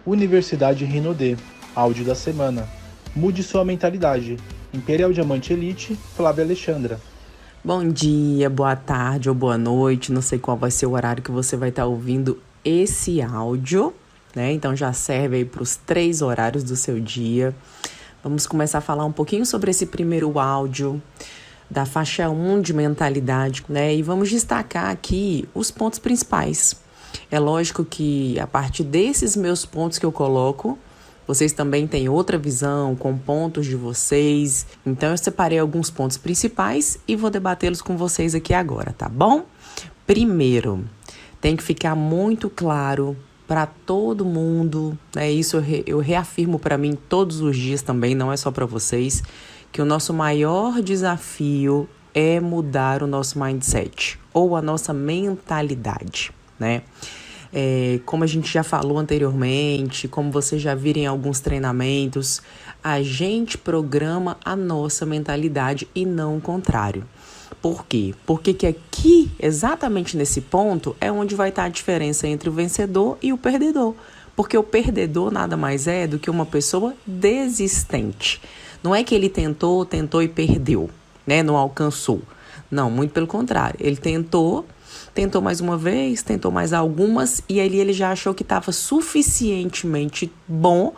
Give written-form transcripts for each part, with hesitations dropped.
Universidade Rinodê, áudio da semana. Mude sua mentalidade. Imperial Diamante Elite, Flávia Alexandra. Bom dia, boa tarde ou boa noite, não sei qual vai ser o horário que você vai estar ouvindo esse áudio, né? Então já serve aí para os 3 horários do seu dia. Vamos começar a falar um pouquinho sobre esse primeiro áudio da faixa 1 de mentalidade, né? E vamos destacar aqui os pontos principais. É lógico que a partir desses meus pontos que eu coloco, vocês também têm outra visão com pontos de vocês. Então eu separei alguns pontos principais e vou debatê-los com vocês aqui agora, tá bom? Primeiro, tem que ficar muito claro para todo mundo, né? Isso eu reafirmo para mim todos os dias também, não é só para vocês, que o nosso maior desafio é mudar o nosso mindset ou a nossa mentalidade, né? Como a gente já falou anteriormente, como vocês já viram em alguns treinamentos, a gente programa a nossa mentalidade e não o contrário. Por quê? Porque que aqui, exatamente nesse ponto, é onde vai estar a diferença entre o vencedor e o perdedor. Porque o perdedor nada mais é do que uma pessoa desistente. Não é que ele tentou e perdeu, né? Não alcançou. Não, muito pelo contrário. Ele tentou mais uma vez, tentou mais algumas e ali ele já achou que estava suficientemente bom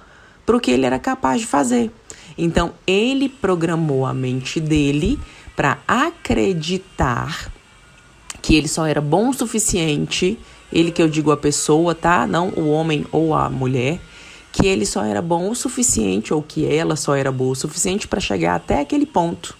para o que ele era capaz de fazer. Então, ele programou a mente dele para acreditar que ele só era bom o suficiente, ele que eu digo a pessoa, tá? Não o homem ou a mulher, que ele só era bom o suficiente ou que ela só era boa o suficiente para chegar até aquele ponto.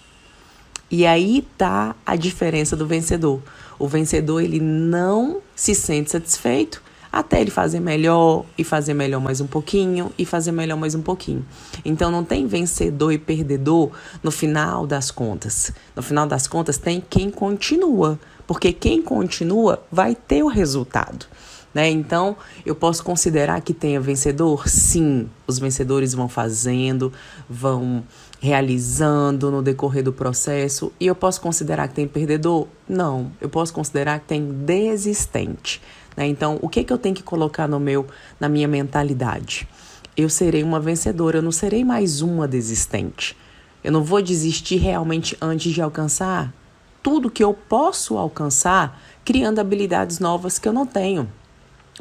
E aí tá a diferença do vencedor. O vencedor, ele não se sente satisfeito até ele fazer melhor e fazer melhor mais um pouquinho e fazer melhor mais um pouquinho. Então não tem vencedor e perdedor no final das contas. No final das contas tem quem continua, porque quem continua vai ter o resultado, né? Então, eu posso considerar que tenha vencedor? Sim, os vencedores vão fazendo, vão realizando no decorrer do processo. E eu posso considerar que tem perdedor? Não, eu posso considerar que tem desistente, né? Então, o que eu tenho que colocar na minha mentalidade? Eu serei uma vencedora, eu não serei mais uma desistente. Eu não vou desistir realmente antes de alcançar tudo que eu posso alcançar, criando habilidades novas que eu não tenho.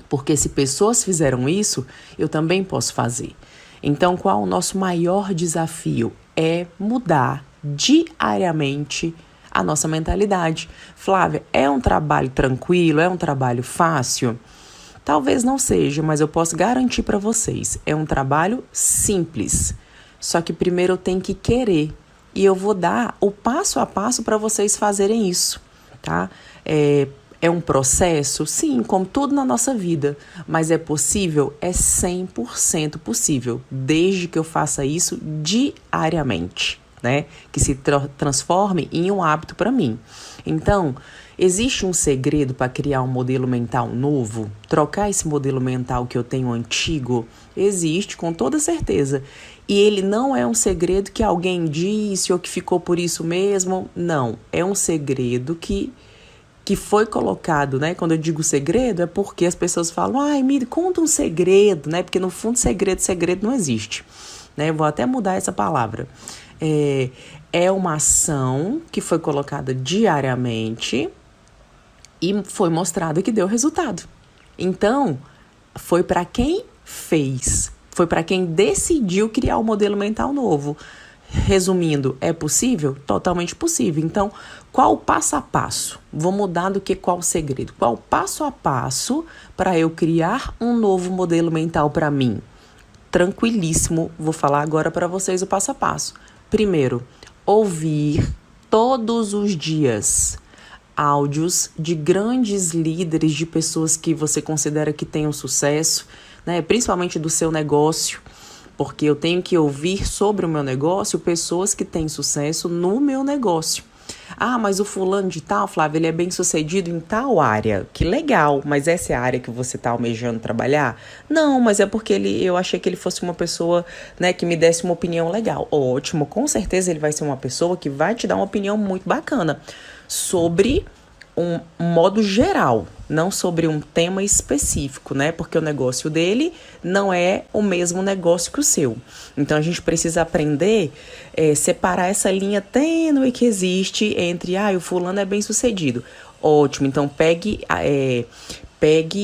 Porque se pessoas fizeram isso, eu também posso fazer. Então, qual o nosso maior desafio? É mudar diariamente a nossa mentalidade. Flávia, é um trabalho tranquilo? É um trabalho fácil? Talvez não seja, mas eu posso garantir para vocês. É um trabalho simples. Só que primeiro eu tenho que querer. E eu vou dar o passo a passo para vocês fazerem isso, tá? É um processo? Sim, como tudo na nossa vida. Mas é possível? É 100% possível, desde que eu faça isso diariamente, né? Que se transforme em um hábito para mim. Então, existe um segredo para criar um modelo mental novo? Trocar esse modelo mental que eu tenho antigo? Existe, com toda certeza. E ele não é um segredo que alguém disse ou que ficou por isso mesmo. Não, é um segredo que foi colocado, né? Quando eu digo segredo, é porque as pessoas falam, ai, me conta um segredo, né? Porque no fundo, segredo não existe, né? Eu vou até mudar essa palavra. É uma ação que foi colocada diariamente e foi mostrado que deu resultado. Então, foi para quem fez, foi para quem decidiu criar um modelo mental novo. Resumindo, é possível? Totalmente possível. Então, qual o passo a passo? Vou mudar do que qual o segredo? Qual o passo a passo para eu criar um novo modelo mental para mim? Tranquilíssimo, vou falar agora para vocês o passo a passo. Primeiro, ouvir todos os dias áudios de grandes líderes, de pessoas que você considera que tenham sucesso, né? Principalmente do seu negócio. Porque eu tenho que ouvir sobre o meu negócio pessoas que têm sucesso no meu negócio. Ah, mas o fulano de tal, Flávia, ele é bem sucedido em tal área. Que legal, mas essa é a área que você está almejando trabalhar? Não, mas é porque eu achei que ele fosse uma pessoa, né, que me desse uma opinião legal. Ótimo, com certeza ele vai ser uma pessoa que vai te dar uma opinião muito bacana sobre um modo geral, não sobre um tema específico, né? Porque o negócio dele não é o mesmo negócio que o seu. Então, a gente precisa aprender separar essa linha tênue que existe entre, o fulano é bem sucedido. Ótimo, então pegue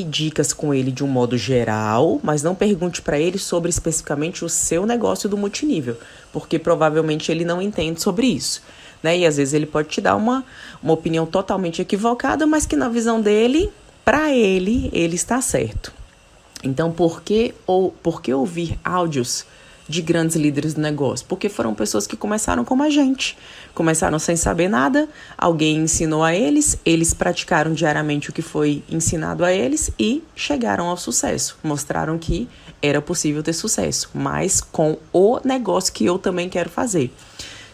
dicas com ele de um modo geral, mas não pergunte para ele sobre especificamente o seu negócio do multinível, porque provavelmente ele não entende sobre isso, né? E às vezes ele pode te dar uma opinião totalmente equivocada, mas que na visão dele, para ele está certo. Então, por que ouvir áudios de grandes líderes do negócio? Porque foram pessoas que começaram como a gente. Começaram sem saber nada, alguém ensinou a eles, eles praticaram diariamente o que foi ensinado a eles e chegaram ao sucesso. Mostraram que era possível ter sucesso, mas com o negócio que eu também quero fazer.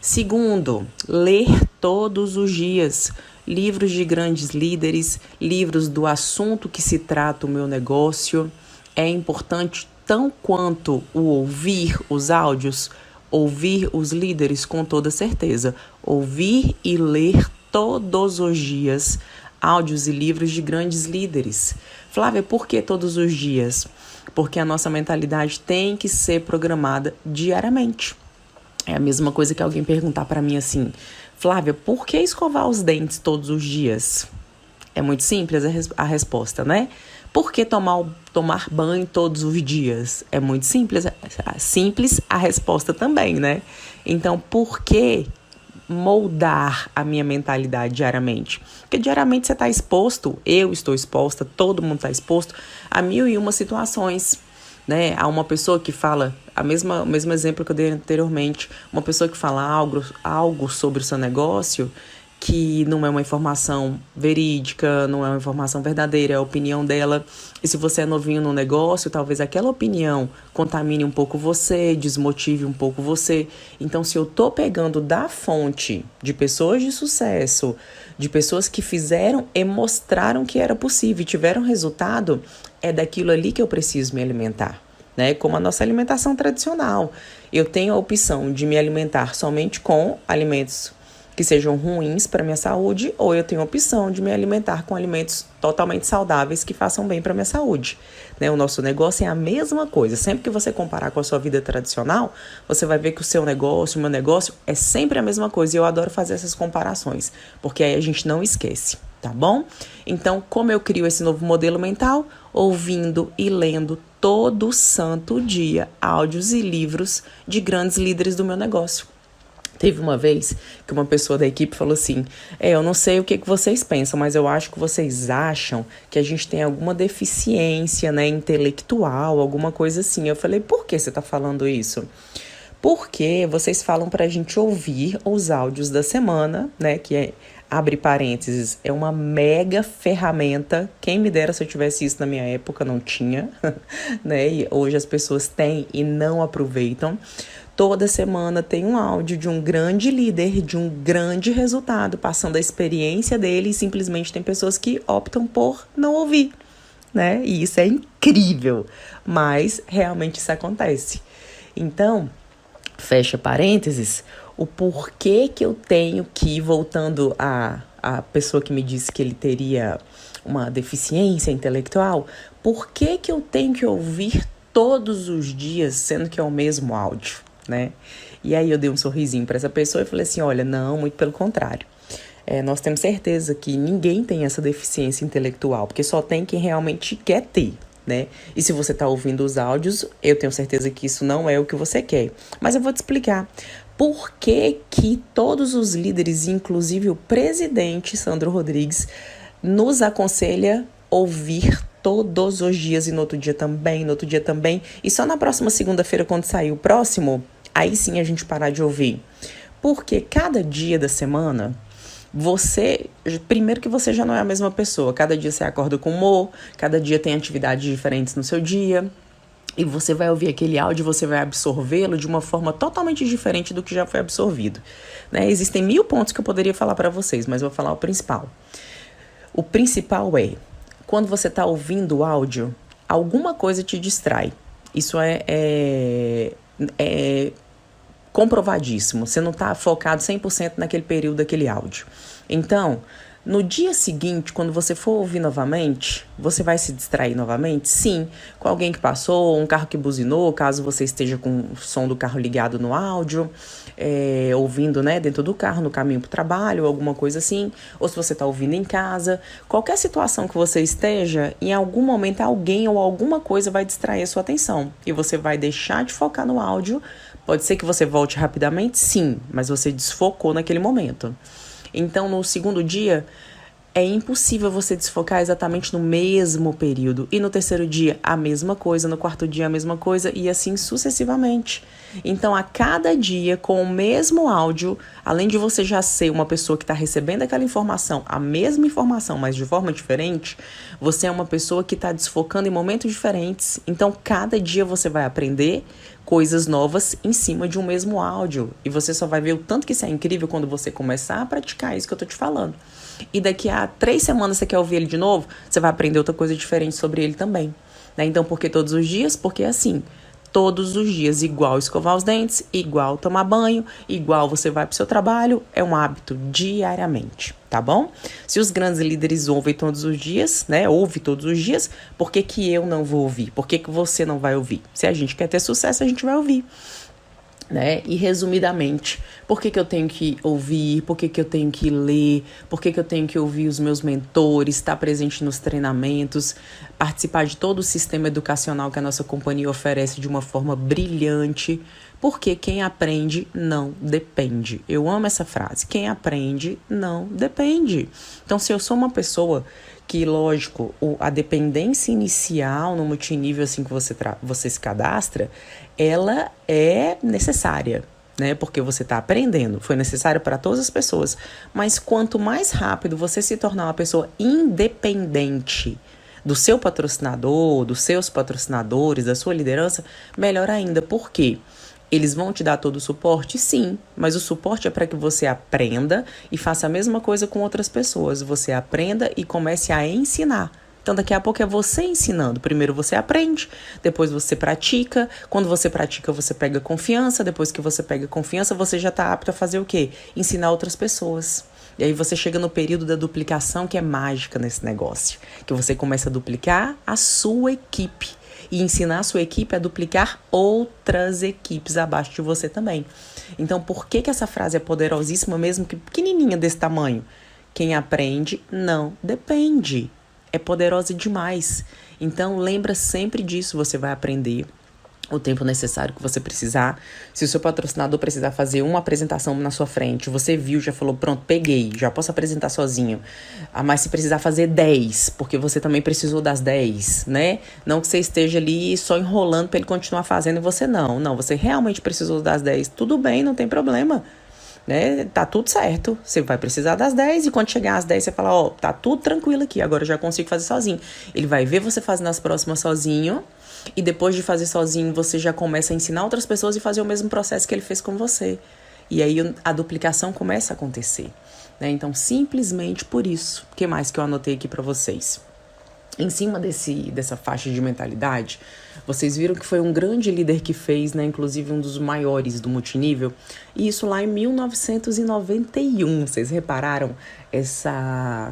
Segundo, ler todos os dias livros de grandes líderes, livros do assunto que se trata o meu negócio. É importante tão quanto o ouvir os áudios, ouvir os líderes com toda certeza. Ouvir e ler todos os dias áudios e livros de grandes líderes. Flávia, por que todos os dias? Porque a nossa mentalidade tem que ser programada diariamente. É a mesma coisa que alguém perguntar para mim assim, Flávia, por que escovar os dentes todos os dias? É muito simples a resposta, né? Por que tomar banho todos os dias? É muito simples a resposta também, né? Então, por que moldar a minha mentalidade diariamente? Porque diariamente você está exposto, eu estou exposta, todo mundo está exposto a 1001 situações, né? Há uma pessoa que fala, o mesmo exemplo que eu dei anteriormente, uma pessoa que fala algo sobre o seu negócio que não é uma informação verídica, não é uma informação verdadeira, é a opinião dela. E se você é novinho no negócio, talvez aquela opinião contamine um pouco você, desmotive um pouco você. Então, se eu tô pegando da fonte de pessoas de sucesso, de pessoas que fizeram e mostraram que era possível e tiveram resultado, é daquilo ali que eu preciso me alimentar, né? Como a nossa alimentação tradicional. Eu tenho a opção de me alimentar somente com alimentos que sejam ruins para minha saúde, ou eu tenho a opção de me alimentar com alimentos totalmente saudáveis que façam bem para minha saúde, né? O nosso negócio é a mesma coisa. Sempre que você comparar com a sua vida tradicional, você vai ver que o seu negócio, o meu negócio, é sempre a mesma coisa. E eu adoro fazer essas comparações, porque aí a gente não esquece, tá bom? Então, como eu crio esse novo modelo mental? Ouvindo e lendo todo santo dia áudios e livros de grandes líderes do meu negócio. Teve uma vez que uma pessoa da equipe falou assim, eu não sei o que vocês pensam, mas eu acho que vocês acham que a gente tem alguma deficiência, né, intelectual, alguma coisa assim. Eu falei, por que você está falando isso? Porque vocês falam para a gente ouvir os áudios da semana, né, abre parênteses, é uma mega ferramenta. Quem me dera se eu tivesse isso na minha época, não tinha, né? E hoje as pessoas têm e não aproveitam. Toda semana tem um áudio de um grande líder, de um grande resultado, passando a experiência dele, e simplesmente tem pessoas que optam por não ouvir, né? E isso é incrível, mas realmente isso acontece. Então, fecha parênteses, o porquê que eu tenho que, voltando a pessoa que me disse que ele teria uma deficiência intelectual, por que eu tenho que ouvir todos os dias, sendo que é o mesmo áudio, né? E aí eu dei um sorrisinho para essa pessoa e falei assim, olha, não, muito pelo contrário. Nós temos certeza que ninguém tem essa deficiência intelectual, porque só tem quem realmente quer ter, né? E se você está ouvindo os áudios, eu tenho certeza que isso não é o que você quer. Mas eu vou te explicar por que todos os líderes, inclusive o presidente Sandro Rodrigues, nos aconselha ouvir todos os dias e no outro dia também. E só na próxima segunda-feira, quando sair o próximo, aí sim a gente parar de ouvir. Porque cada dia da semana, primeiro que você já não é a mesma pessoa. Cada dia você acorda com humor, cada dia tem atividades diferentes no seu dia. E você vai ouvir aquele áudio, você vai absorvê-lo de uma forma totalmente diferente do que já foi absorvido, né? Existem 1000 pontos que eu poderia falar para vocês, mas eu vou falar o principal. O principal é, quando você está ouvindo o áudio, alguma coisa te distrai. Isso é comprovadíssimo. Você não está focado 100% naquele período daquele áudio. Então, No dia seguinte, quando você for ouvir novamente, você vai se distrair novamente? Sim, com alguém que passou, um carro que buzinou, caso você esteja com o som do carro ligado no áudio, ouvindo, né, dentro do carro, no caminho para o trabalho, alguma coisa assim, ou se você está ouvindo em casa. Qualquer situação que você esteja, em algum momento alguém ou alguma coisa vai distrair a sua atenção e você vai deixar de focar no áudio. Pode ser que você volte rapidamente, sim, mas você desfocou naquele momento. Então, no segundo dia, é impossível você desfocar exatamente no mesmo período. E no terceiro dia, a mesma coisa. No quarto dia, a mesma coisa. E assim sucessivamente. Então, a cada dia, com o mesmo áudio, além de você já ser uma pessoa que está recebendo aquela informação, a mesma informação, mas de forma diferente, você é uma pessoa que está desfocando em momentos diferentes. Então, cada dia você vai aprender coisas novas em cima de um mesmo áudio. E você só vai ver o tanto que isso é incrível quando você começar a praticar isso que eu tô te falando. E daqui a 3 semanas você quer ouvir ele de novo, você vai aprender outra coisa diferente sobre ele também. Né? Então, por que todos os dias? Porque é assim, todos os dias, igual escovar os dentes, igual tomar banho, igual você vai pro seu trabalho, é um hábito diariamente, tá bom? Se os grandes líderes ouvem todos os dias, né, ouve todos os dias, por que que eu não vou ouvir? Por que que você não vai ouvir? Se a gente quer ter sucesso, a gente vai ouvir. Né? E resumidamente, por que que eu tenho que ouvir, por que que eu tenho que ler, por que que eu tenho que ouvir os meus mentores, estar presente nos treinamentos, participar de todo o sistema educacional que a nossa companhia oferece de uma forma brilhante, porque quem aprende não depende. Eu amo essa frase, quem aprende não depende. Então, se eu sou uma pessoa que, lógico, a dependência inicial no multinível assim que você se cadastra, ela é necessária, né? Porque você está aprendendo, foi necessário para todas as pessoas. Mas quanto mais rápido você se tornar uma pessoa independente do seu patrocinador, dos seus patrocinadores, da sua liderança, melhor ainda. Por quê? Eles vão te dar todo o suporte? Sim, mas o suporte é para que você aprenda e faça a mesma coisa com outras pessoas. Você aprenda e comece a ensinar. Então, daqui a pouco é você ensinando. Primeiro você aprende, depois você pratica. Quando você pratica, você pega confiança. Depois que você pega confiança, você já está apto a fazer o quê? Ensinar outras pessoas. E aí você chega no período da duplicação, que é mágica nesse negócio. Que você começa a duplicar a sua equipe. E ensinar a sua equipe a duplicar outras equipes abaixo de você também. Então, por que essa frase é poderosíssima, mesmo que pequenininha desse tamanho? Quem aprende não depende. É poderosa demais. Então, lembra sempre disso. Você vai aprender o tempo necessário que você precisar. Se o seu patrocinador precisar fazer uma apresentação na sua frente, você viu, já falou, pronto, peguei, já posso apresentar sozinho. Mas se precisar fazer 10, porque você também precisou das 10, né? Não que você esteja ali só enrolando para ele continuar fazendo e você não. Não, você realmente precisou das 10. Tudo bem, não tem problema. Né? Tá tudo certo, você vai precisar das 10 e quando chegar às 10 você fala, ó, tá tudo tranquilo aqui, agora eu já consigo fazer sozinho. Ele vai ver você fazendo as próximas sozinho e depois de fazer sozinho você já começa a ensinar outras pessoas e fazer o mesmo processo que ele fez com você. E aí a duplicação começa a acontecer, né? Então, simplesmente por isso. O que mais que eu anotei aqui pra vocês? Em cima dessa faixa de mentalidade, vocês viram que foi um grande líder que fez, né? Inclusive um dos maiores do multinível. E isso lá em 1991. Vocês repararam essa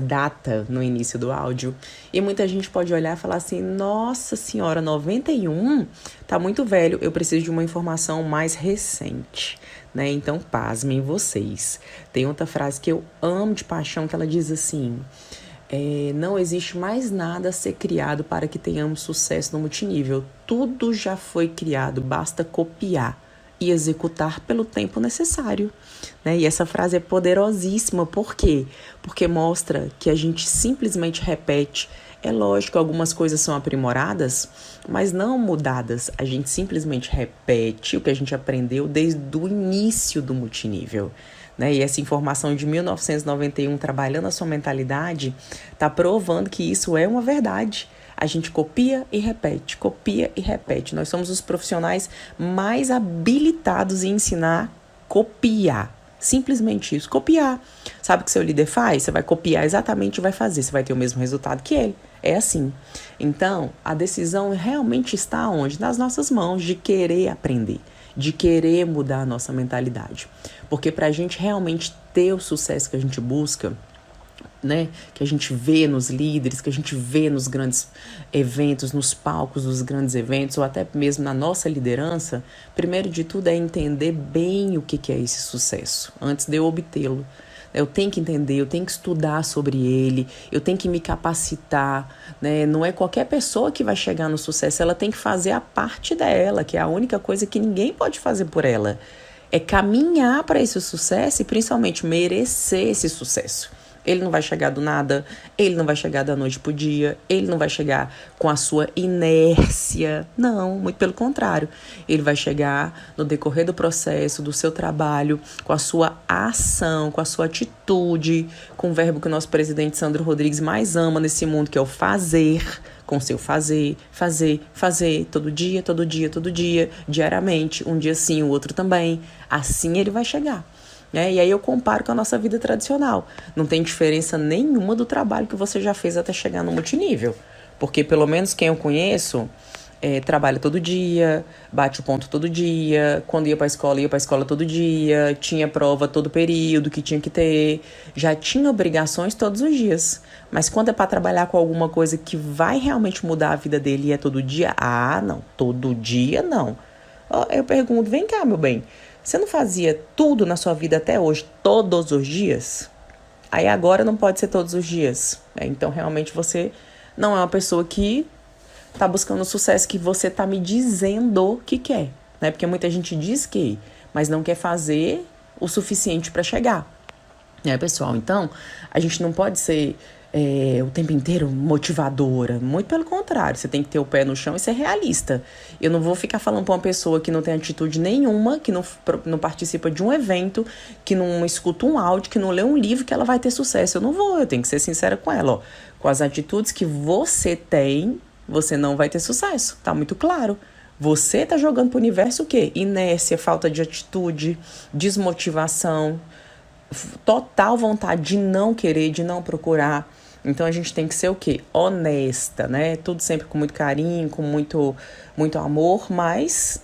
data no início do áudio? E muita gente pode olhar e falar assim, nossa senhora, 91? Tá muito velho, eu preciso de uma informação mais recente. Né? Então, pasmem vocês. Tem outra frase que eu amo de paixão, que ela diz assim... não existe mais nada a ser criado para que tenhamos sucesso no multinível. Tudo já foi criado, basta copiar e executar pelo tempo necessário. Né? E essa frase é poderosíssima. Por quê? Porque mostra que a gente simplesmente repete. É lógico que algumas coisas são aprimoradas, mas não mudadas. A gente simplesmente repete o que a gente aprendeu desde o início do multinível. Né? E essa informação de 1991, trabalhando a sua mentalidade, está provando que isso é uma verdade. A gente copia e repete, copia e repete. Nós somos os profissionais mais habilitados em ensinar a copiar. Simplesmente isso, copiar. Sabe o que seu líder faz? Você vai copiar exatamente e vai fazer. Você vai ter o mesmo resultado que ele. É assim. Então, a decisão realmente está onde? Nas nossas mãos, de querer aprender, de querer mudar a nossa mentalidade. Porque para a gente realmente ter o sucesso que a gente busca, né, que a gente vê nos líderes, que a gente vê nos grandes eventos, nos palcos dos grandes eventos, ou até mesmo na nossa liderança, primeiro de tudo é entender bem o que é esse sucesso, antes de eu obtê-lo. Eu tenho que entender, eu tenho que estudar sobre ele, eu tenho que me capacitar, né? Não é qualquer pessoa que vai chegar no sucesso, ela tem que fazer a parte dela, que é a única coisa que ninguém pode fazer por ela. É caminhar para esse sucesso e principalmente merecer esse sucesso. Ele não vai chegar do nada, ele não vai chegar da noite pro dia, ele não vai chegar com a sua inércia. Não, muito pelo contrário. Ele vai chegar no decorrer do processo, do seu trabalho, com a sua ação, com a sua atitude, com o verbo que o nosso presidente Sandro Rodrigues mais ama nesse mundo, que é o fazer. Com seu fazer, todo dia, diariamente, um dia sim, o outro também. Assim ele vai chegar. E aí eu comparo com a nossa vida tradicional. Não tem diferença nenhuma do trabalho que você já fez até chegar no multinível. Porque pelo menos quem eu conheço trabalha todo dia, bate o ponto todo dia, quando ia para a escola todo dia, tinha prova todo período que tinha que ter, já tinha obrigações todos os dias. Mas quando é para trabalhar com alguma coisa que vai realmente mudar a vida dele e é todo dia, não, todo dia não. Eu pergunto, vem cá, meu bem, você não fazia tudo na sua vida até hoje, todos os dias? Aí agora não pode ser todos os dias. Então, realmente, você não é uma pessoa que está buscando o sucesso que você está me dizendo que quer. Né? Porque muita gente diz que, mas não quer fazer o suficiente para chegar. Pessoal? Então, a gente não pode ser o tempo inteiro motivadora. Muito pelo contrário, você tem que ter o pé no chão e ser realista. Eu não vou ficar falando para uma pessoa que não tem atitude nenhuma, que não participa de um evento, que não escuta um áudio, que não lê um livro, que ela vai ter sucesso. Eu não vou, eu tenho que ser sincera com ela. Com as atitudes que você tem, você não vai ter sucesso. Tá muito claro. Você tá jogando pro universo o quê? Inércia, falta de atitude, desmotivação, total vontade de não querer, de não procurar. Então a gente tem que ser o quê? Honesta, né? Tudo sempre com muito carinho, com muito amor, mas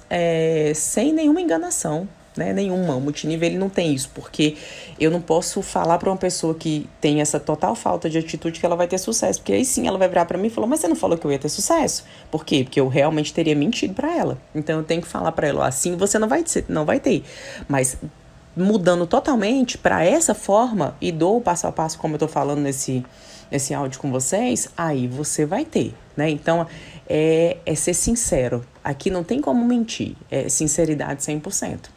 sem nenhuma enganação, né? Nenhuma. O multinível ele não tem isso, porque eu não posso falar para uma pessoa que tem essa total falta de atitude que ela vai ter sucesso, porque aí sim ela vai virar para mim e falar, mas você não falou que eu ia ter sucesso? Por quê? Porque eu realmente teria mentido para ela. Então eu tenho que falar para ela, assim você não vai ter, mas mudando totalmente para essa forma e dou o passo a passo como eu tô falando nesse áudio com vocês, aí você vai ter, né? Então, é ser sincero. Aqui não tem como mentir, é sinceridade 100%.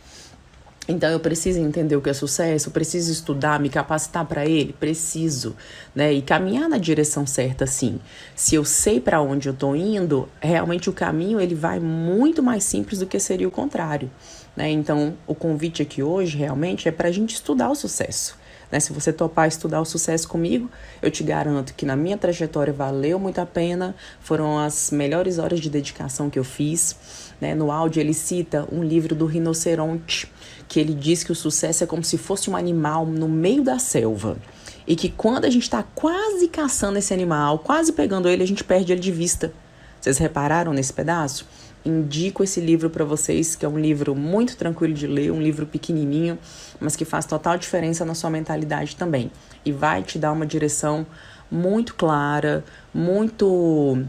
Então, eu preciso entender o que é sucesso, preciso estudar, me capacitar para ele, preciso, né? E caminhar na direção certa, sim. Se eu sei para onde eu tô indo, realmente o caminho ele vai muito mais simples do que seria o contrário, né? Então, o convite aqui hoje, realmente, é para a gente estudar o sucesso. Né? Se você topar estudar o sucesso comigo, eu te garanto que na minha trajetória valeu muito a pena, foram as melhores horas de dedicação que eu fiz. Né? No áudio ele cita um livro do rinoceronte, que ele diz que o sucesso é como se fosse um animal no meio da selva. E que quando a gente está quase caçando esse animal, quase pegando ele, a gente perde ele de vista. Vocês repararam nesse pedaço? Indico esse livro para vocês, que é um livro muito tranquilo de ler, um livro pequenininho, mas que faz total diferença na sua mentalidade também. E vai te dar uma direção muito clara, muito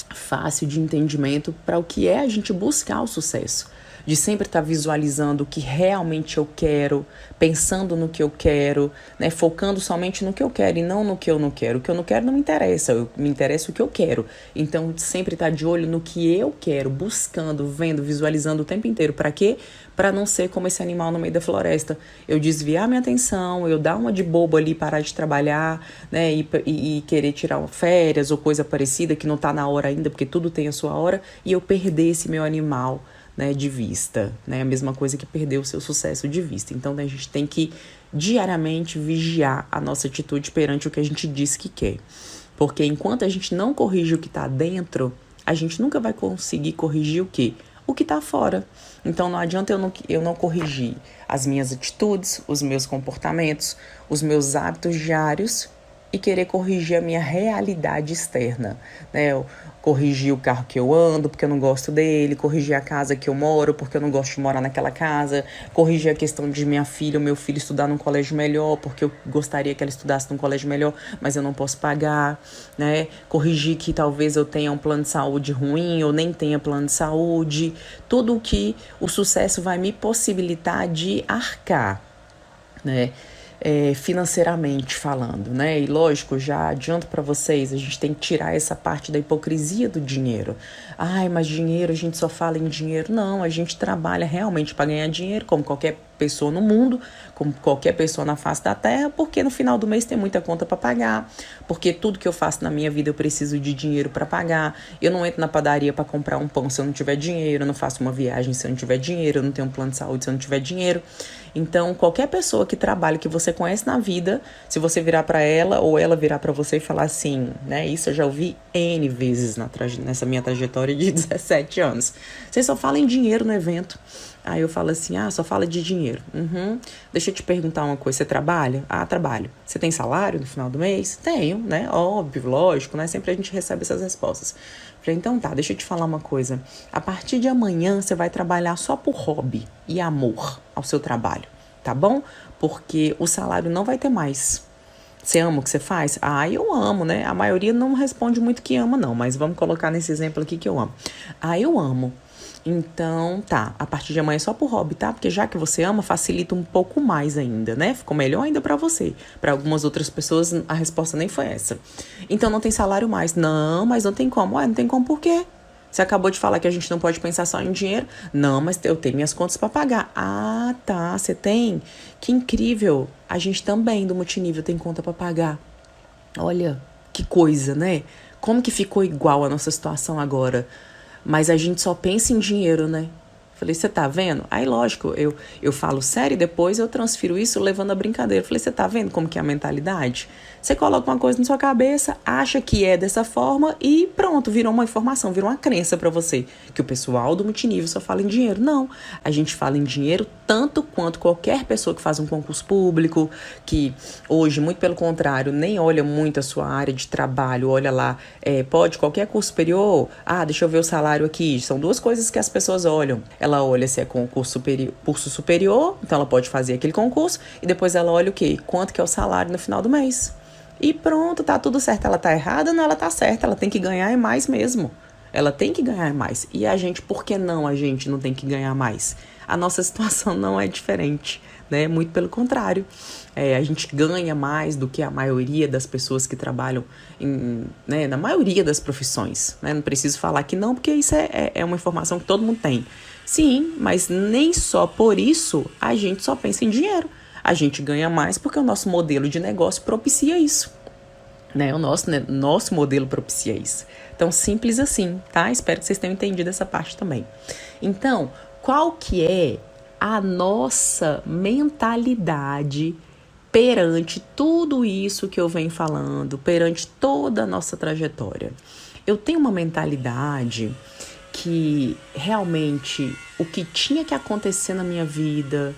fácil de entendimento para o que é a gente buscar o sucesso. De sempre estar visualizando o que realmente eu quero, pensando no que eu quero, né? Focando somente no que eu quero e não no que eu não quero. O que eu não quero não me interessa, me interessa o que eu quero. Então, sempre estar de olho no que eu quero, buscando, vendo, visualizando o tempo inteiro. Para quê? Para não ser como esse animal no meio da floresta. Eu desviar minha atenção, eu dar uma de bobo ali, parar de trabalhar, né? E querer tirar férias ou coisa parecida que não está na hora ainda, porque tudo tem a sua hora, e eu perder esse meu animal, né, de vista, né, a mesma coisa que perder o seu sucesso de vista. Então, né, a gente tem que diariamente vigiar a nossa atitude perante o que a gente diz que quer. Porque enquanto a gente não corrige o que está dentro, a gente nunca vai conseguir corrigir o quê? O que está fora. Então, não adianta eu não corrigir as minhas atitudes, os meus comportamentos, os meus hábitos diários, e querer corrigir a minha realidade externa, né? Eu corrigir o carro que eu ando porque eu não gosto dele, corrigir a casa que eu moro porque eu não gosto de morar naquela casa, corrigir a questão de minha filha ou meu filho estudar num colégio melhor porque eu gostaria que ela estudasse num colégio melhor, mas eu não posso pagar, né? Corrigir que talvez eu tenha um plano de saúde ruim ou nem tenha plano de saúde, tudo o que o sucesso vai me possibilitar de arcar, né? Financeiramente falando, né? E lógico, já adianto para vocês, a gente tem que tirar essa parte da hipocrisia do dinheiro. Ai, mas dinheiro, a gente só fala em dinheiro. Não, a gente trabalha realmente para ganhar dinheiro, como qualquer pessoa no mundo, como qualquer pessoa na face da terra, porque no final do mês tem muita conta para pagar, porque tudo que eu faço na minha vida eu preciso de dinheiro para pagar. Eu não entro na padaria para comprar um pão se eu não tiver dinheiro, eu não faço uma viagem se eu não tiver dinheiro, eu não tenho um plano de saúde se eu não tiver dinheiro. Então, qualquer pessoa que trabalha, que você conhece na vida, se você virar para ela ou ela virar para você e falar assim, né? Isso eu já ouvi N vezes nessa minha trajetória de 17 anos. Você só fala em dinheiro no evento. Aí eu falo assim, só fala de dinheiro. Deixa eu te perguntar uma coisa, você trabalha? Trabalho. Você tem salário no final do mês? Tenho, né? Óbvio, lógico, né? Sempre a gente recebe essas respostas. Falei, então tá, deixa eu te falar uma coisa. A partir de amanhã você vai trabalhar só por hobby e amor ao seu trabalho, tá bom? Porque o salário não vai ter mais. Você ama o que você faz? Eu amo, né? A maioria não responde muito que ama, não. Mas vamos colocar nesse exemplo aqui que eu amo. Eu amo. Então, tá, a partir de amanhã é só por hobby, tá? Porque já que você ama, facilita um pouco mais ainda, né? Ficou melhor ainda pra você. Pra algumas outras pessoas, a resposta nem foi essa. Então, não tem salário mais. Não, mas não tem como. Não tem como por quê? Você acabou de falar que a gente não pode pensar só em dinheiro. Não, mas eu tenho minhas contas pra pagar. Tá, você tem? Que incrível. A gente também, do multinível, tem conta pra pagar. Olha, que coisa, né? Como que ficou igual a nossa situação agora? Mas a gente só pensa em dinheiro, né? Falei, você tá vendo? Aí, lógico, eu falo sério e depois eu transfiro isso levando a brincadeira. Falei, você tá vendo como que é a mentalidade? Você coloca uma coisa na sua cabeça, acha que é dessa forma e pronto, virou uma informação, virou uma crença pra você. Que o pessoal do multinível só fala em dinheiro. Não, a gente fala em dinheiro tanto quanto qualquer pessoa que faz um concurso público, que hoje, muito pelo contrário, nem olha muito a sua área de trabalho, olha lá, pode qualquer curso superior, deixa eu ver o salário aqui. São duas coisas que as pessoas olham. Ela olha se é curso superior, então ela pode fazer aquele concurso, e depois ela olha o quê? Quanto que é o salário no final do mês. E pronto, tá tudo certo. Ela tá errada? Não, ela tá certa. Ela tem que ganhar mais mesmo. Ela tem que ganhar mais. E a gente, por que não a gente não tem que ganhar mais? A nossa situação não é diferente, né? Muito pelo contrário. A gente ganha mais do que a maioria das pessoas que trabalham na maioria das profissões, né? Não preciso falar que não, porque isso é uma informação que todo mundo tem. Sim, mas nem só por isso a gente só pensa em dinheiro. A gente ganha mais porque o nosso modelo de negócio propicia isso, né? O nosso modelo propicia isso. Então, simples assim, tá? Espero que vocês tenham entendido essa parte também. Então, qual que é a nossa mentalidade perante tudo isso que eu venho falando, perante toda a nossa trajetória? Eu tenho uma mentalidade que realmente o que tinha que acontecer na minha vida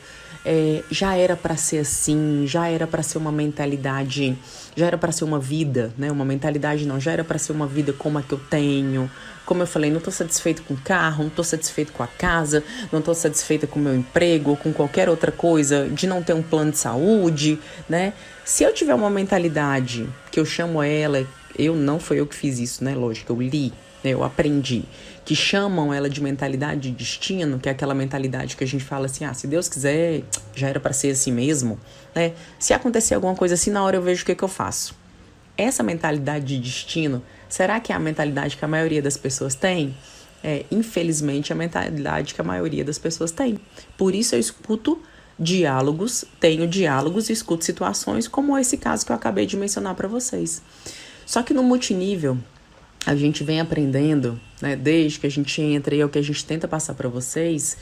já era para ser assim, já era para ser uma mentalidade, já era para ser uma vida, né? Uma mentalidade não, já era para ser uma vida como a que eu tenho. Como eu falei, não estou satisfeito com o carro, não estou satisfeito com a casa, não estou satisfeita com o meu emprego ou com qualquer outra coisa, de não ter um plano de saúde, né? Se eu tiver uma mentalidade que eu chamo ela, não foi eu que fiz isso, né? Lógico, eu li, né? Eu aprendi, que chamam ela de mentalidade de destino, que é aquela mentalidade que a gente fala assim, se Deus quiser, já era para ser assim mesmo, né? Se acontecer alguma coisa assim, na hora eu vejo o que eu faço. Essa mentalidade de destino, será que é a mentalidade que a maioria das pessoas tem? Infelizmente, é a mentalidade que a maioria das pessoas tem. Por isso eu escuto tenho diálogos e escuto situações como esse caso que eu acabei de mencionar para vocês. Só que no multinível, a gente vem aprendendo, né, desde que a gente entra, e é o que a gente tenta passar para vocês,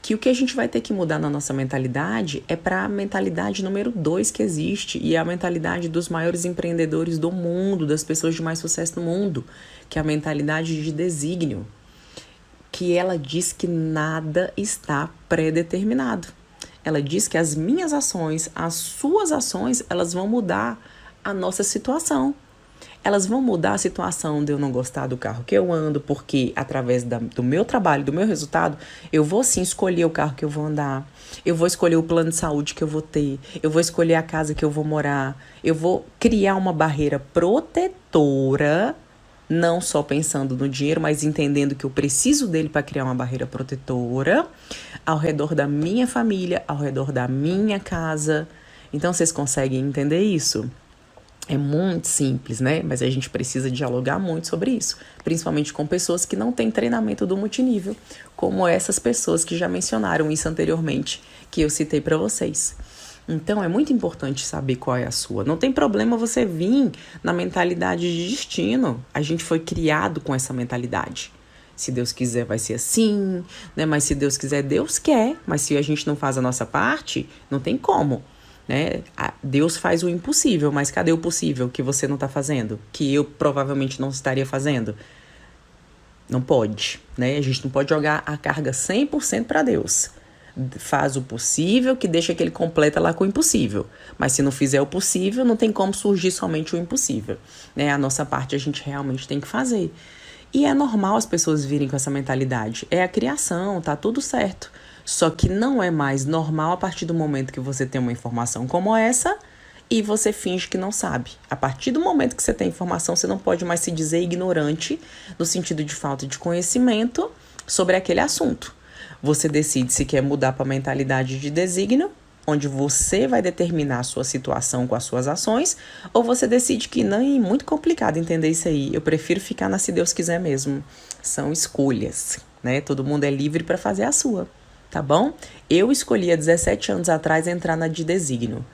que o que a gente vai ter que mudar na nossa mentalidade é para a mentalidade número 2 que existe, e é a mentalidade dos maiores empreendedores do mundo, das pessoas de mais sucesso no mundo, que é a mentalidade de desígnio, que ela diz que nada está pré-determinado. Ela diz que as minhas ações, as suas ações, elas vão mudar a nossa situação. Elas vão mudar a situação de eu não gostar do carro que eu ando, porque através do meu trabalho, do meu resultado, eu vou sim escolher o carro que eu vou andar, eu vou escolher o plano de saúde que eu vou ter, eu vou escolher a casa que eu vou morar, eu vou criar uma barreira protetora, não só pensando no dinheiro, mas entendendo que eu preciso dele para criar uma barreira protetora ao redor da minha família, ao redor da minha casa. Então, vocês conseguem entender isso? É muito simples, né? Mas a gente precisa dialogar muito sobre isso, principalmente com pessoas que não têm treinamento do multinível, como essas pessoas que já mencionaram isso anteriormente, que eu citei para vocês. Então, é muito importante saber qual é a sua. Não tem problema você vir na mentalidade de destino. A gente foi criado com essa mentalidade. Se Deus quiser, vai ser assim, né? Mas se Deus quiser, Deus quer. Mas se a gente não faz a nossa parte, não tem como. Né? Deus faz o impossível, mas cadê o possível que você não está fazendo? Que eu provavelmente não estaria fazendo? Não pode, né? A gente não pode jogar a carga 100% para Deus. Faz o possível, que deixa que ele completa lá com o impossível. Mas se não fizer o possível, não tem como surgir somente o impossível. Né? A nossa parte a gente realmente tem que fazer. E é normal as pessoas virem com essa mentalidade. É a criação, tá tudo certo. Só que não é mais normal a partir do momento que você tem uma informação como essa e você finge que não sabe. A partir do momento que você tem informação, você não pode mais se dizer ignorante no sentido de falta de conhecimento sobre aquele assunto. Você decide se quer mudar para a mentalidade de desígnio, onde você vai determinar a sua situação com as suas ações, ou você decide que não, é muito complicado entender isso aí. Eu prefiro ficar na se Deus quiser mesmo. São escolhas, né? Todo mundo é livre para fazer a sua. Tá bom? Eu escolhi há 17 anos atrás entrar na de desígnio,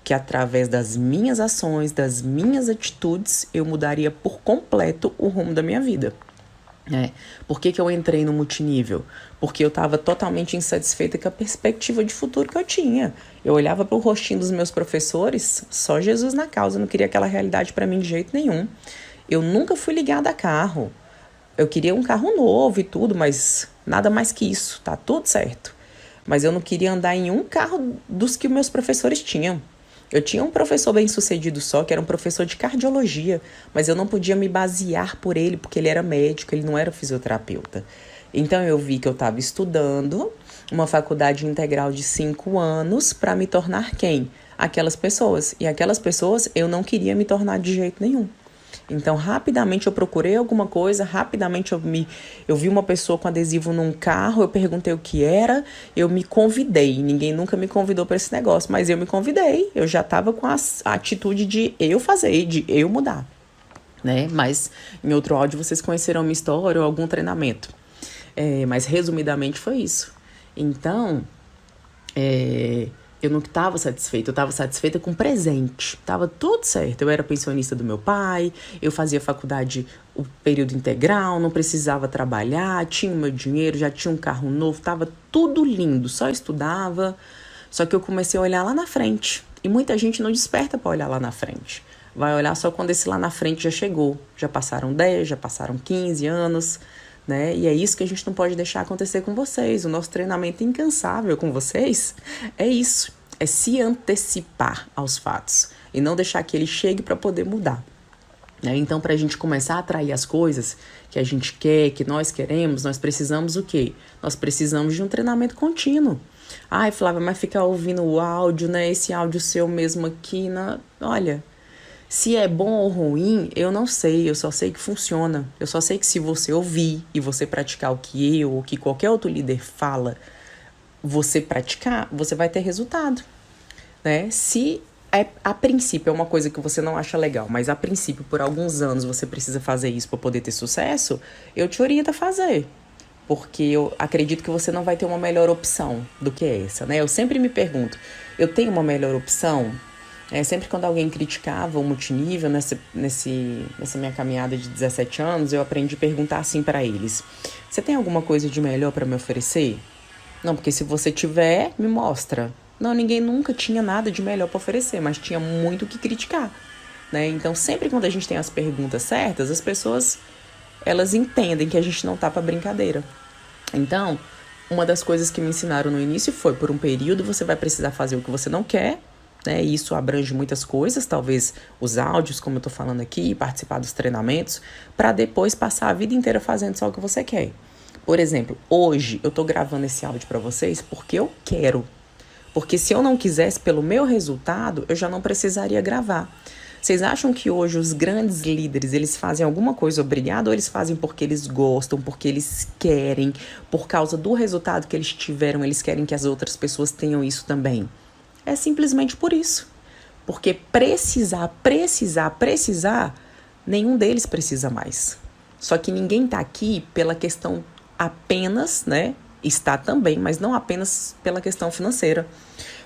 que através das minhas ações, das minhas atitudes, eu mudaria por completo o rumo da minha vida. Por que eu entrei no multinível? Porque eu estava totalmente insatisfeita com a perspectiva de futuro que eu tinha. Eu olhava para o rostinho dos meus professores, só Jesus na causa, eu não queria aquela realidade para mim de jeito nenhum. Eu nunca fui ligada a carro. Eu queria um carro novo e tudo, mas nada mais que isso, tá tudo certo. Mas eu não queria andar em um carro dos que meus professores tinham. Eu tinha um professor bem-sucedido só, que era um professor de cardiologia, mas eu não podia me basear por ele, porque ele era médico, ele não era fisioterapeuta. Então eu vi que eu estava estudando uma faculdade integral de 5 anos para me tornar quem? Aquelas pessoas. E aquelas pessoas eu não queria me tornar de jeito nenhum. Então, rapidamente eu procurei alguma coisa, rapidamente eu vi uma pessoa com adesivo num carro, eu perguntei o que era, eu me convidei. Ninguém nunca me convidou para esse negócio, mas eu me convidei. Eu já estava com a atitude de eu fazer, de eu mudar. Né? Mas em outro áudio vocês conheceram minha história ou algum treinamento. Mas resumidamente foi isso. Então, eu não estava satisfeita, eu estava satisfeita com o presente, estava tudo certo. Eu era pensionista do meu pai, eu fazia faculdade o período integral, não precisava trabalhar, tinha o meu dinheiro, já tinha um carro novo, estava tudo lindo, só estudava. Só que eu comecei a olhar lá na frente, e muita gente não desperta para olhar lá na frente. Vai olhar só quando esse lá na frente já chegou, já passaram 10, já passaram 15 anos... Né? E é isso que a gente não pode deixar acontecer com vocês. O nosso treinamento incansável com vocês é isso. É se antecipar aos fatos e não deixar que ele chegue para poder mudar. Né? Então, para a gente começar a atrair as coisas que a gente quer, que nós queremos, nós precisamos o quê? Nós precisamos de um treinamento contínuo. Ai, Flávia, mas ficar ouvindo o áudio, né? Esse áudio seu mesmo aqui, olha... Se é bom ou ruim, eu não sei, eu só sei que funciona. Eu só sei que se você ouvir e você praticar o que eu ou que qualquer outro líder fala, você praticar, você vai ter resultado. Né? Se a princípio é uma coisa que você não acha legal, mas a princípio por alguns anos você precisa fazer isso para poder ter sucesso, eu te oriento a fazer. Porque eu acredito que você não vai ter uma melhor opção do que essa. Né? Eu sempre me pergunto, eu tenho uma melhor opção? Sempre quando alguém criticava o multinível, nessa minha caminhada de 17 anos, eu aprendi a perguntar assim para eles. Você tem alguma coisa de melhor para me oferecer? Não, porque se você tiver, me mostra. Não, ninguém nunca tinha nada de melhor para oferecer, mas tinha muito o que criticar. Né? Então, sempre quando a gente tem as perguntas certas, as pessoas, elas entendem que a gente não tá para brincadeira. Então, uma das coisas que me ensinaram no início foi, por um período, você vai precisar fazer o que você não quer, né? E isso abrange muitas coisas, talvez os áudios, como eu tô falando aqui, participar dos treinamentos, para depois passar a vida inteira fazendo só o que você quer. Por exemplo, hoje eu tô gravando esse áudio para vocês porque eu quero. Porque se eu não quisesse pelo meu resultado, eu já não precisaria gravar. Vocês acham que hoje os grandes líderes, eles fazem alguma coisa obrigado ou eles fazem porque eles gostam, porque eles querem, por causa do resultado que eles tiveram, eles querem que as outras pessoas tenham isso também? É simplesmente por isso. Porque precisar, nenhum deles precisa mais. Só que ninguém tá aqui pela questão apenas, né? Está também, mas não apenas pela questão financeira.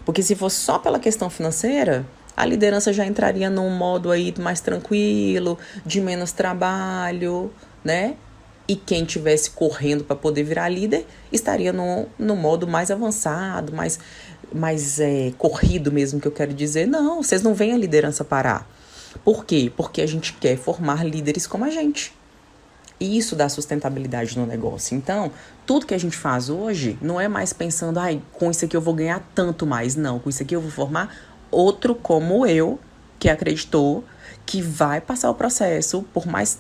Porque se fosse só pela questão financeira, a liderança já entraria num modo aí mais tranquilo, de menos trabalho, né? E quem tivesse correndo para poder virar líder estaria no modo mais avançado, mais corrido mesmo, que eu quero dizer. Não, vocês não veem a liderança parar. Por quê? Porque a gente quer formar líderes como a gente. E isso dá sustentabilidade no negócio. Então, tudo que a gente faz hoje não é mais pensando, com isso aqui eu vou ganhar tanto mais. Não, com isso aqui eu vou formar outro como eu, que acreditou que vai passar o processo, por mais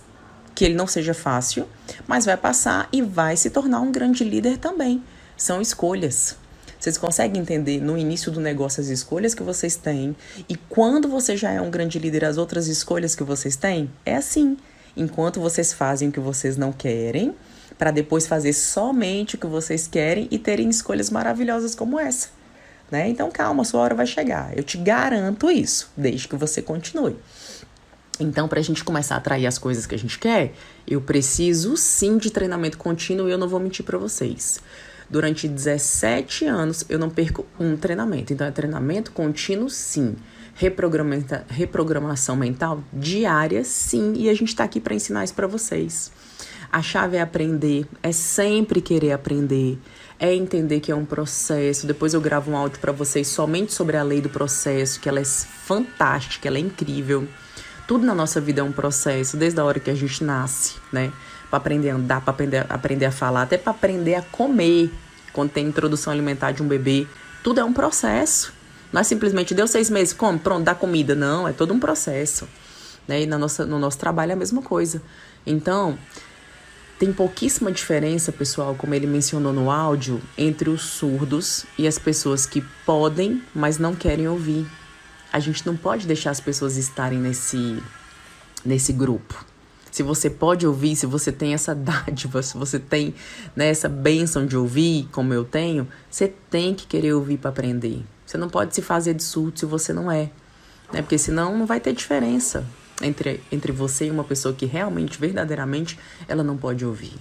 que ele não seja fácil, mas vai passar e vai se tornar um grande líder também. São escolhas. Vocês conseguem entender no início do negócio as escolhas que vocês têm e quando você já é um grande líder, as outras escolhas que vocês têm? É assim. Enquanto vocês fazem o que vocês não querem, para depois fazer somente o que vocês querem e terem escolhas maravilhosas como essa. Né? Então, calma, sua hora vai chegar. Eu te garanto isso, desde que você continue. Então, para a gente começar a atrair as coisas que a gente quer, eu preciso sim de treinamento contínuo e eu não vou mentir para vocês. Durante 17 anos, eu não perco um treinamento. Então, é treinamento contínuo, sim. Reprogramação mental diária, sim. E a gente está aqui para ensinar isso para vocês. A chave é aprender, é sempre querer aprender. É entender que é um processo. Depois eu gravo um áudio para vocês somente sobre a lei do processo, que ela é fantástica, ela é incrível. Tudo na nossa vida é um processo, desde a hora que a gente nasce, né? Para aprender a andar, para aprender a falar, até para aprender a comer, quando tem introdução alimentar de um bebê. Tudo é um processo. Não é simplesmente deu 6 meses, come, pronto, dá comida. Não, é todo um processo. Né? E no nosso trabalho é a mesma coisa. Então, tem pouquíssima diferença, pessoal, como ele mencionou no áudio, entre os surdos e as pessoas que podem, mas não querem ouvir. A gente não pode deixar as pessoas estarem nesse grupo. Se você pode ouvir, se você tem essa dádiva, se você tem, né, essa bênção de ouvir, como eu tenho, você tem que querer ouvir para aprender. Você não pode se fazer de surdo se você não é. Né? Porque senão não vai ter diferença entre você e uma pessoa que realmente, verdadeiramente, ela não pode ouvir.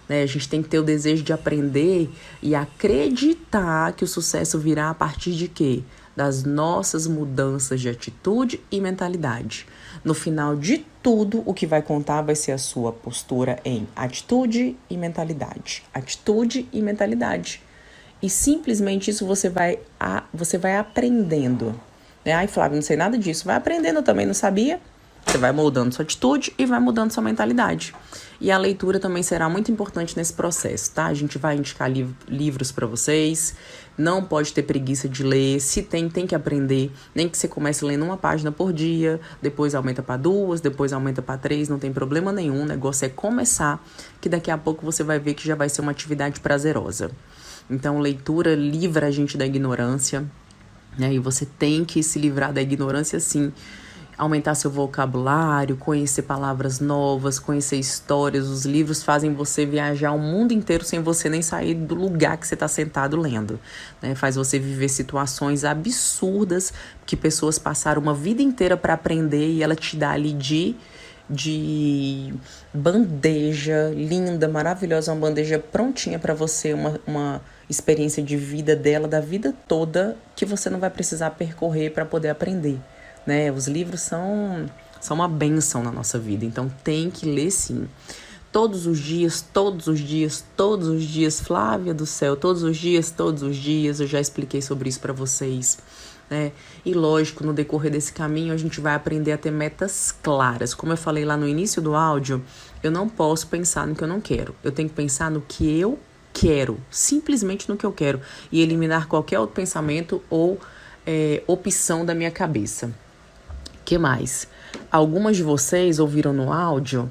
Né? A gente tem que ter o desejo de aprender e acreditar que o sucesso virá a partir de quê? Das nossas mudanças de atitude e mentalidade. No final de tudo, o que vai contar vai ser a sua postura em atitude e mentalidade. Atitude e mentalidade. E simplesmente isso você vai aprendendo. Né? Ai, Flávio, não sei nada disso. Vai aprendendo também, não sabia? Você vai moldando sua atitude e vai mudando sua mentalidade. E a leitura também será muito importante nesse processo, tá? A gente vai indicar livros para vocês. Não pode ter preguiça de ler. Se tem que aprender. Nem que você comece lendo uma página por dia, depois aumenta para 2, depois aumenta para 3, não tem problema nenhum. O negócio é começar, que daqui a pouco você vai ver que já vai ser uma atividade prazerosa. Então, leitura livra a gente da ignorância, né? E você tem que se livrar da ignorância, sim. Aumentar seu vocabulário, conhecer palavras novas, conhecer histórias. Os livros fazem você viajar o mundo inteiro sem você nem sair do lugar que você está sentado lendo. Né? Faz você viver situações absurdas que pessoas passaram uma vida inteira para aprender e ela te dá ali de bandeja linda, maravilhosa, uma bandeja prontinha para você, uma experiência de vida dela, da vida toda, que você não vai precisar percorrer para poder aprender. Né? Os livros são uma bênção na nossa vida, então tem que ler sim. Todos os dias, Flávia do céu, todos os dias, eu já expliquei sobre isso para vocês. Né? E lógico, no decorrer desse caminho a gente vai aprender a ter metas claras. Como eu falei lá no início do áudio, eu não posso pensar no que eu não quero. Eu tenho que pensar no que eu quero, simplesmente no que eu quero, e eliminar qualquer outro pensamento ou opção da minha cabeça. Que mais? Algumas de vocês ouviram no áudio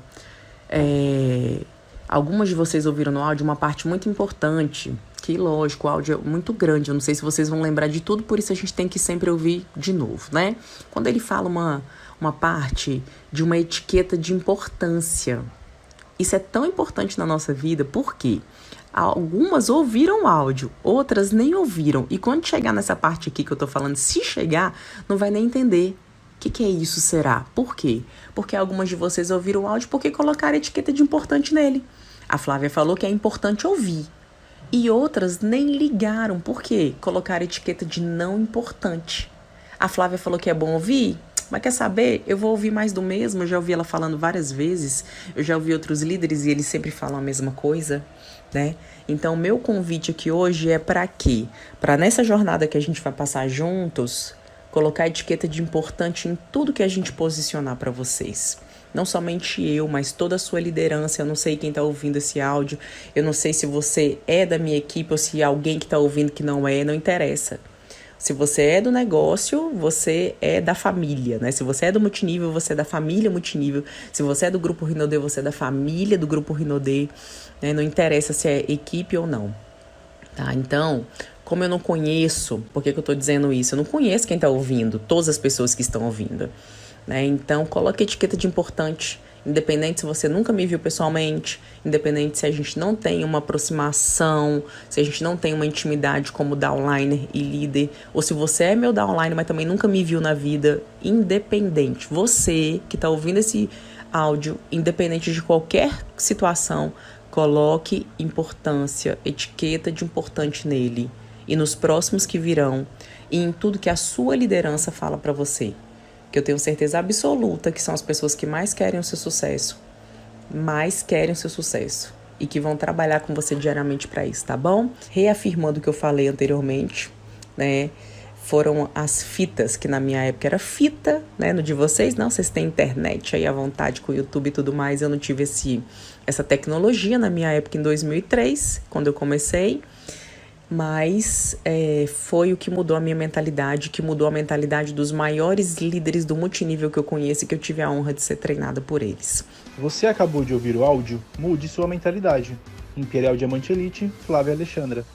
uma parte muito importante, que lógico, o áudio é muito grande, eu não sei se vocês vão lembrar de tudo, por isso a gente tem que sempre ouvir de novo, né? Quando ele fala uma parte de uma etiqueta de importância, isso é tão importante na nossa vida, por quê? Algumas ouviram o áudio, outras nem ouviram, e quando chegar nessa parte aqui que eu tô falando, se chegar, não vai nem entender. O que é isso, será? Por quê? Porque algumas de vocês ouviram o áudio porque colocaram a etiqueta de importante nele. A Flávia falou que é importante ouvir. E outras nem ligaram. Por quê? Colocaram a etiqueta de não importante. A Flávia falou que é bom ouvir, mas quer saber? Eu vou ouvir mais do mesmo. Eu já ouvi ela falando várias vezes. Eu já ouvi outros líderes e eles sempre falam a mesma coisa, né? Então, o meu convite aqui hoje é para quê? Para nessa jornada que a gente vai passar juntos, colocar a etiqueta de importante em tudo que a gente posicionar para vocês. Não somente eu, mas toda a sua liderança. Eu não sei quem está ouvindo esse áudio. Eu não sei se você é da minha equipe ou se alguém que está ouvindo que não é, não interessa. Se você é do negócio, você é da família, né? Se você é do multinível, você é da família multinível. Se você é do Grupo Rinodê, você é da família do Grupo Rinodê, né? Não interessa se é equipe ou não. Tá? Então, como eu não conheço, por que eu estou dizendo isso? Eu não conheço quem está ouvindo, todas as pessoas que estão ouvindo, né? Então, coloque a etiqueta de importante, independente se você nunca me viu pessoalmente, independente se a gente não tem uma aproximação, se a gente não tem uma intimidade como downliner e líder, ou se você é meu downliner, mas também nunca me viu na vida, independente. Você que está ouvindo esse áudio, independente de qualquer situação, coloque importância, etiqueta de importante nele e nos próximos que virão e em tudo que a sua liderança fala para você. Que eu tenho certeza absoluta que são as pessoas que mais querem o seu sucesso e que vão trabalhar com você diariamente para isso, tá bom? Reafirmando o que eu falei anteriormente, né? Foram as fitas, que na minha época era fita, né? No de vocês, não, vocês têm internet aí à vontade com o YouTube e tudo mais. Eu não tive essa tecnologia na minha época em 2003, quando eu comecei. Mas foi o que mudou a minha mentalidade, que mudou a mentalidade dos maiores líderes do multinível que eu conheço e que eu tive a honra de ser treinada por eles. Você acabou de ouvir o áudio Mude Sua Mentalidade. Imperial Diamante Elite, Flávia Alexandra.